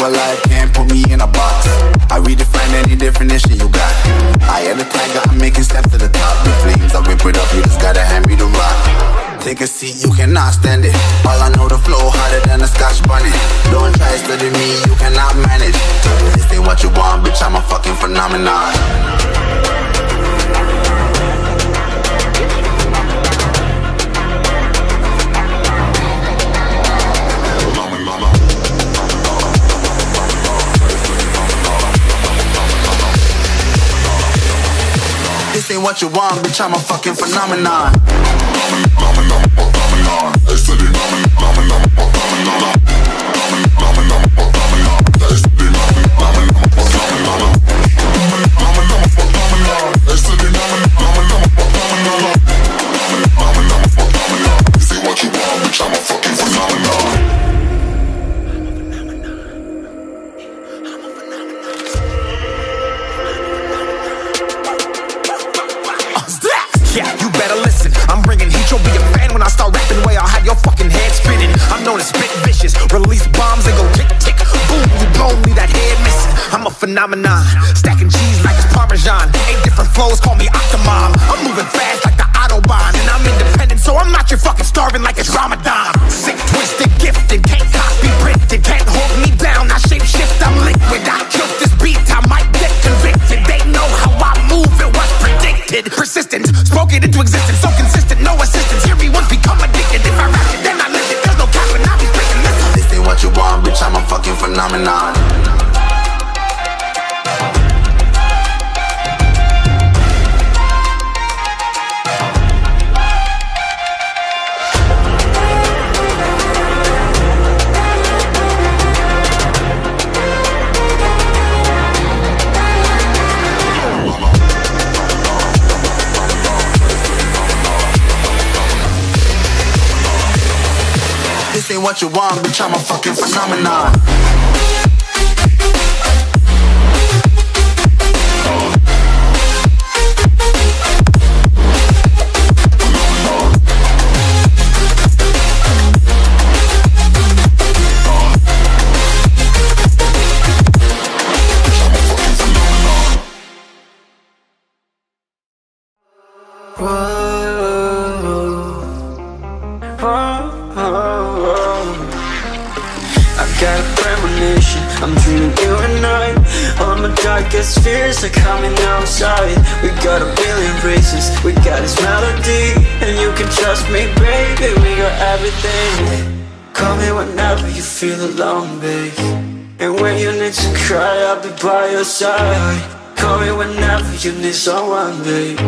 alive, can't put me in a box. I redefine any definition you got. I am the tiger, I'm making steps to the top. The flames, I whip it up, you just gotta hand me the rock. Take a seat, you cannot stand it. All I know, the flow harder than a Scotch bunny. Don't try study me, you cannot manage. This ain't what you want, bitch, I'm a fucking phenomenon. This ain't what you want, bitch, I'm a fucking phenomenon. Phenomenon, stacking cheese like it's Parmesan. 8 different flows, call me Octomom. I'm moving fast like the Autobahn, and I'm independent, so I'm not your fucking starving like it's Ramadan. Sick, twisted, gifted, can't copy, printed, can't hold me down. I shape shift, I'm liquid. I killed this beat, I might get convicted. They know how I move, it was predicted. Persistent, spoke it into existence, so consistent, no assistance. Hear me once, become addicted. If I rap it, then I live it. There's no cap, and I'll be spitting this. This ain't what you want, bitch, I'm a fucking phenomenon. This ain't what you want, bitch, I'm a fucking phenomenon. I'm dreaming you and I. All my darkest fears are coming outside. We got a billion races, we got this melody, and you can trust me, baby, we got everything. Call me whenever you feel alone, babe, and when you need to cry, I'll be by your side. Call me whenever you need someone, babe,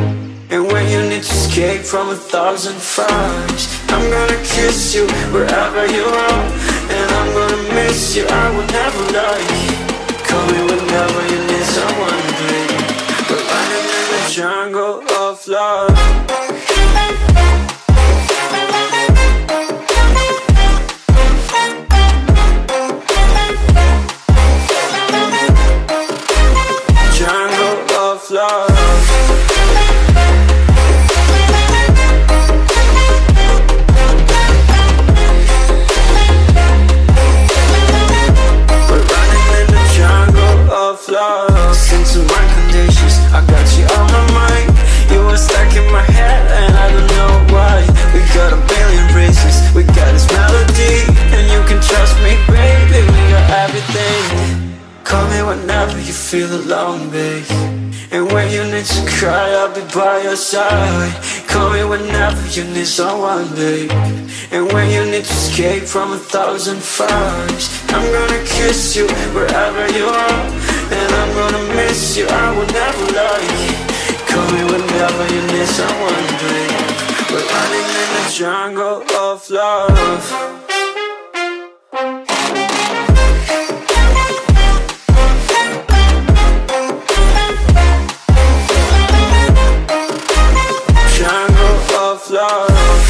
and when you need to escape from 1,000 fires. I'm gonna kiss you wherever you are, and I'm gonna miss you, I will never lie. Call me whenever you need someone, babe. We're running in the jungle of love. Jungle of love. Listen to my conditions, I got you on my mind. You were stuck in my head and I don't know why. We got a billion races, we got this melody, and you can trust me, baby, we got everything. Call me whenever you feel alone, babe, and when you need to cry, I'll be by your side. Call me whenever you need someone, babe, and when you need to escape from 1,000 fires. I'm gonna kiss you wherever you are, and I'm gonna miss you, I will never lie. Call me whenever you need someone, babe. We're running in the jungle of love. Love.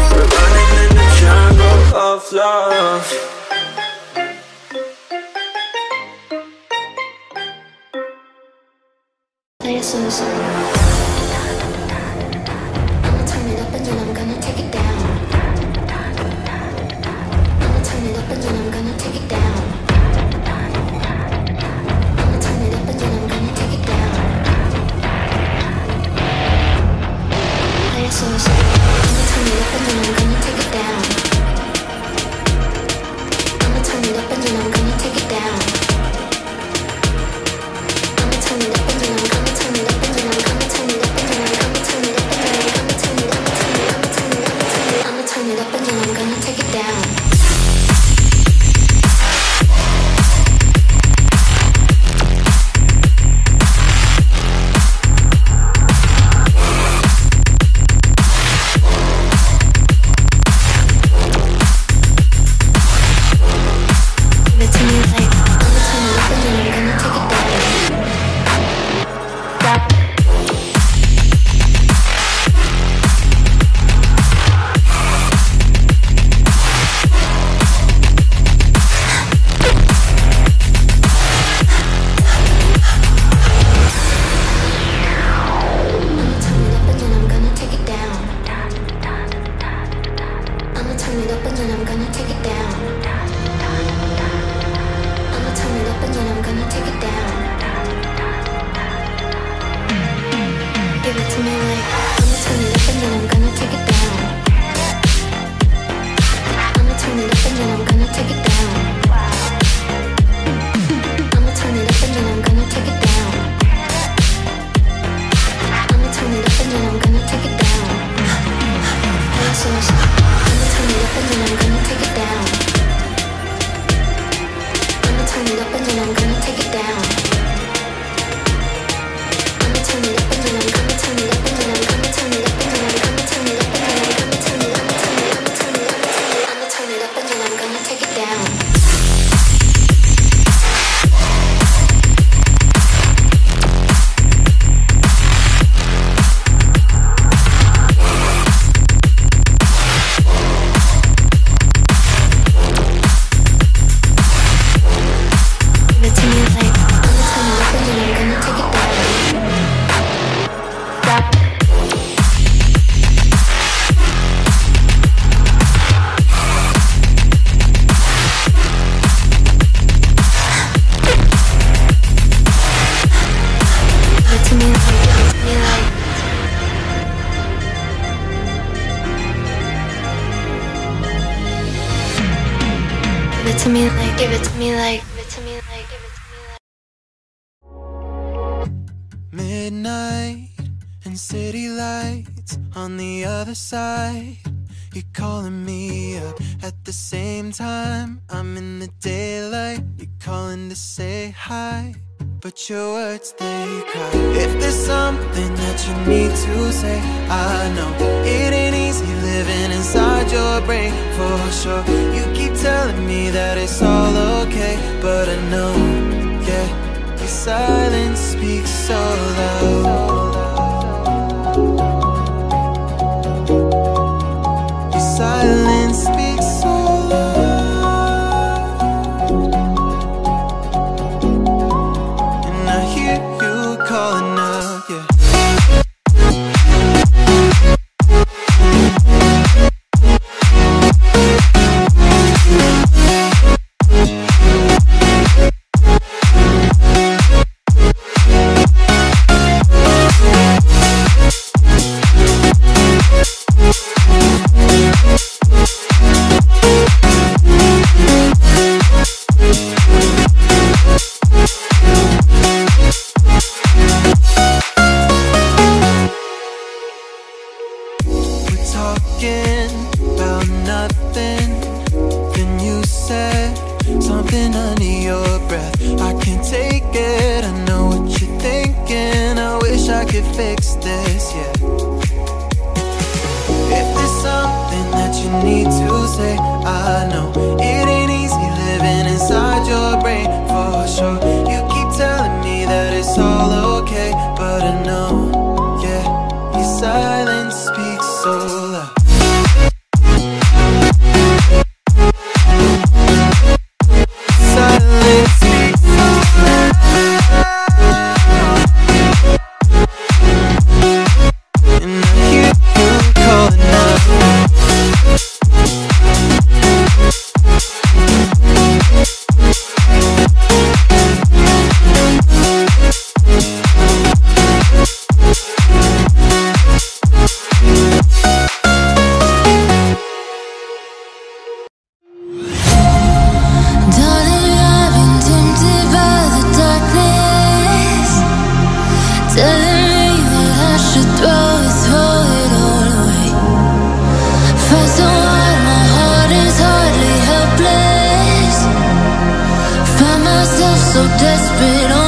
We're running in the jungle of love. This is turn it up and then I'm gonna take it down. I'ma turn it up and then I'm gonna turn it up and then I'm gonna turn it up and then I'm gonna turn it up and then I'm gonna turn it up, I'ma turn it up and then I'm gonna take it down. Give it to me like, give it to me like, give it to me like. Midnight and city lights on the other side. You're calling me up at the same time. I'm in the daylight. You're calling to say hi, but your words, they cry. If there's something that you need to say, I know it ain't easy living inside your brain, for sure. You keep telling me that it's all okay, but I know, yeah, your silence speaks so loud. Your silence speaks so loud, and I hear you calling up, yeah. So desperate.